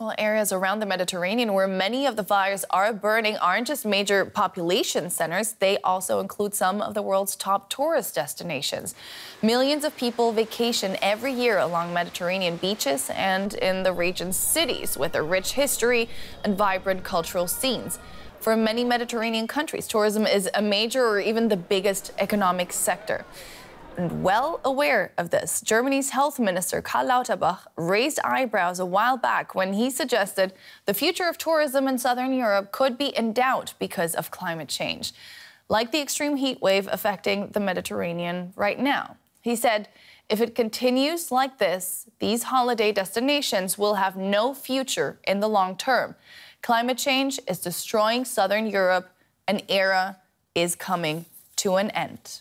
Well, areas around the Mediterranean where many of the fires are burning aren't just major population centers. They also include some of the world's top tourist destinations. Millions of people vacation every year along Mediterranean beaches and in the region's cities with a rich history and vibrant cultural scenes. For many Mediterranean countries, tourism is a major or even the biggest economic sector. And well aware of this, Germany's health minister Karl Lauterbach raised eyebrows a while back when he suggested the future of tourism in southern Europe could be in doubt because of climate change, like the extreme heat wave affecting the Mediterranean right now. He said, if it continues like this, these holiday destinations will have no future in the long term. Climate change is destroying southern Europe. An era is coming to an end.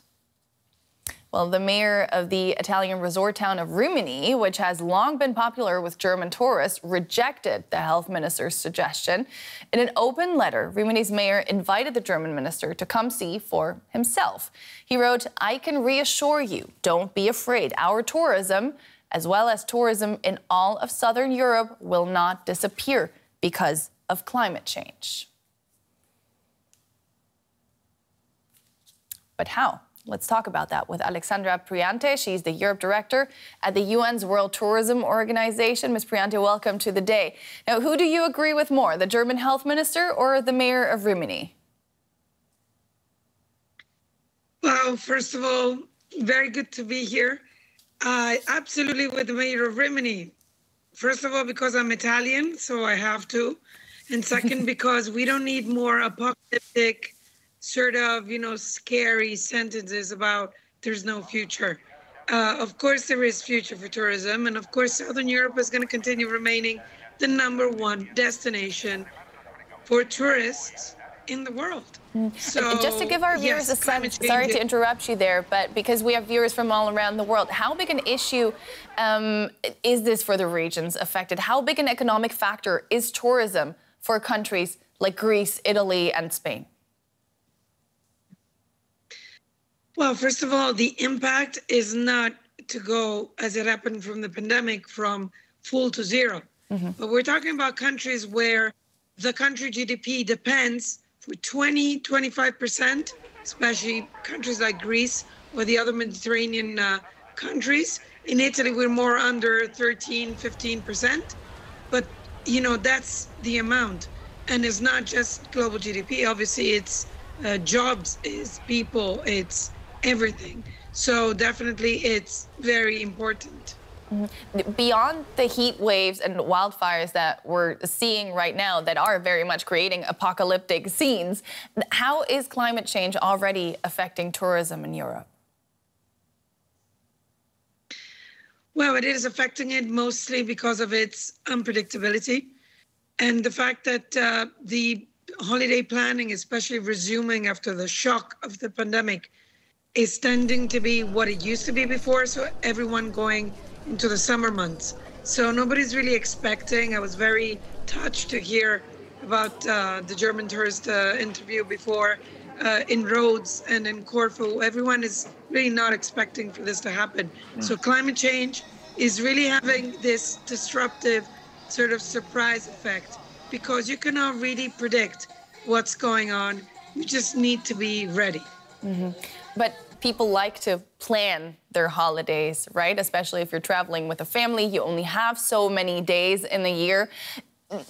Well, the mayor of the Italian resort town of Rimini, which has long been popular with German tourists, rejected the health minister's suggestion. In an open letter, Rimini's mayor invited the German minister to come see for himself. He wrote, "I can reassure you, don't be afraid. Our tourism, as well as tourism in all of southern Europe, will not disappear because of climate change." But how? Let's talk about that with Alexandra Priante. She's the Europe Director at the UN's World Tourism Organization. Ms. Priante, welcome to the day. Now, who do you agree with more, the German health minister or the mayor of Rimini? Well, first of all, very good to be here. Absolutely with the mayor of Rimini. First of all, because I'm Italian, so I have to. And second, because we don't need more apocalyptic sort of, scary sentences about there's no future. Of course, there is future for tourism. And of course, Southern Europe is going to continue remaining the #1 destination for tourists in the world. So, just to give our viewers a sense, sorry to interrupt you there, but because we have viewers from all around the world, how big an issue is this for the regions affected? How big an economic factor is tourism for countries like Greece, Italy, and Spain? Well, first of all, the impact is not to go, as it happened from the pandemic, from full to zero. But we're talking about countries where the country GDP depends for 20–25%, especially countries like Greece or the other Mediterranean countries. In Italy, we're more under 13–15%. But, that's the amount. And it's not just global GDP. Obviously, it's jobs, it's people, it's everything. So definitely it's very important. Beyond the heat waves and wildfires that we're seeing right now that are very much creating apocalyptic scenes, how is climate change already affecting tourism in Europe? Well, it is affecting it mostly because of its unpredictability and the fact that the holiday planning, especially resuming after the shock of the pandemic, is tending to be what it used to be before. So everyone going into the summer months. So nobody's really expecting. I was very touched to hear about the German tourist interview before in Rhodes and in Corfu. Everyone is really not expecting for this to happen. So climate change is really having this disruptive sort of surprise effect because you cannot really predict what's going on. You just need to be ready. But people like to plan their holidays, right? Especially if you're traveling with a family, you only have so many days in the year.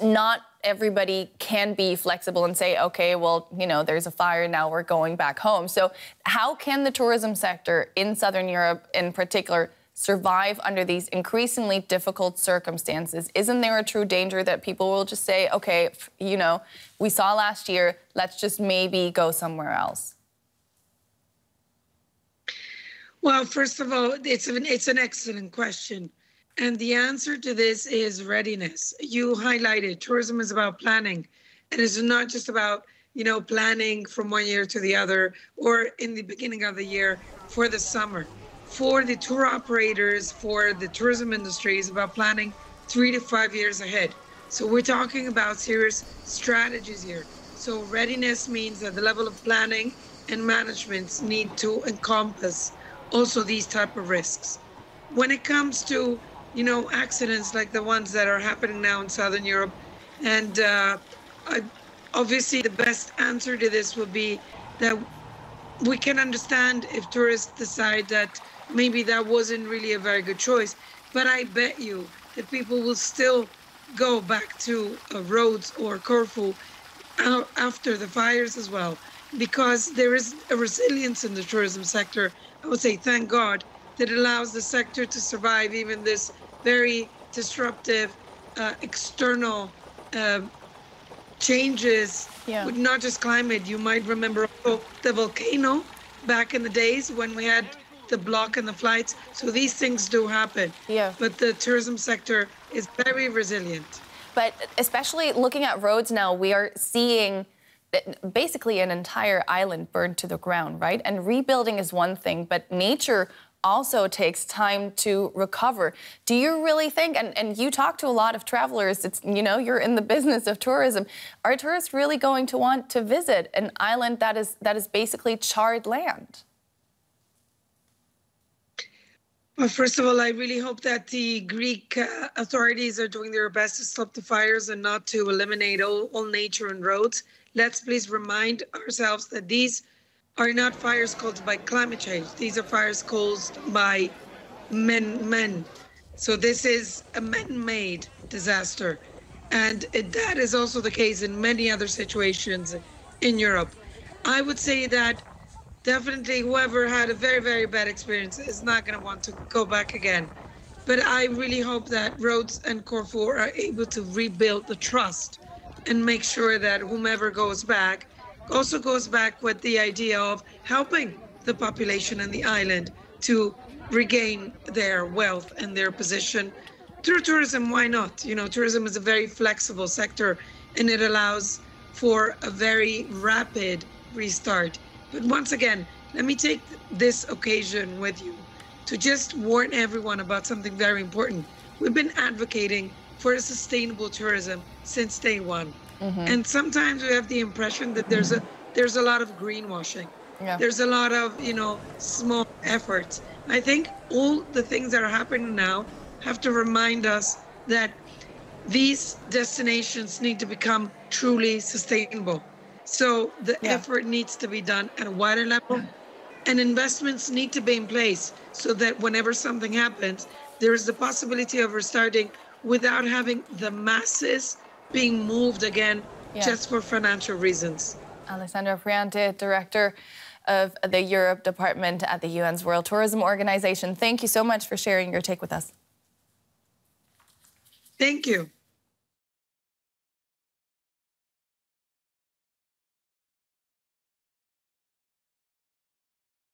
Not everybody can be flexible and say, okay, well, there's a fire, now we're going back home. So how can the tourism sector in Southern Europe in particular survive under these increasingly difficult circumstances? Isn't there a true danger that people will just say, okay, we saw last year, let's just maybe go somewhere else? Well, first of all, it's an excellent question. And the answer to this is readiness. You highlighted tourism is about planning. And it's not just about, planning from one year to the other or in the beginning of the year for the summer. For the tour operators, for the tourism industry, is about planning 3 to 5 years ahead. So we're talking about serious strategies here. So readiness means that the level of planning and management need to encompass also these type of risks. When it comes to accidents like the ones that are happening now in Southern Europe. And obviously, the best answer to this would be that we can understand if tourists decide that maybe that wasn't really a very good choice. But I bet you that people will still go back to Rhodes or Corfu after the fires as well, because there is a resilience in the tourism sector. I would say, thank God, that allows the sector to survive even this very disruptive external changes with not just climate. You might remember also the volcano back in the days when we had the block and the flights. So these things do happen. Yeah. But the tourism sector is very resilient. But especially looking at Rhodes now, we are seeing basically an entire island burned to the ground, right? And rebuilding is one thing, but nature also takes time to recover. Do you really think, and you talk to a lot of travelers, it's, you're in the business of tourism, are tourists really going to want to visit an island that is basically charred land? Well, first of all, I really hope that the Greek authorities are doing their best to stop the fires and not to eliminate all nature and roads. Let's please remind ourselves that these are not fires caused by climate change. These are fires caused by men. So this is a man-made disaster. And that is also the case in many other situations in Europe. I would say that definitely whoever had a very, very bad experience is not going to want to go back again. But I really hope that Rhodes and Corfu are able to rebuild the trust and make sure that whomever goes back also goes back with the idea of helping the population and the island to regain their wealth and their position through tourism. Why not? Tourism is a very flexible sector and it allows for a very rapid restart. But once again, let me take this occasion with you to just warn everyone about something very important. We've been advocating for a sustainable tourism since day one. And sometimes we have the impression that there's a lot of greenwashing. Yeah. There's a lot of, small efforts. I think all the things that are happening now have to remind us that these destinations need to become truly sustainable. So the effort needs to be done at a wider level, and investments need to be in place so that whenever something happens, there is the possibility of restarting without having the masses being moved again just for financial reasons. Alessandra Friante, Director of the Europe Department at the UN's World Tourism Organization. Thank you so much for sharing your take with us. Thank you.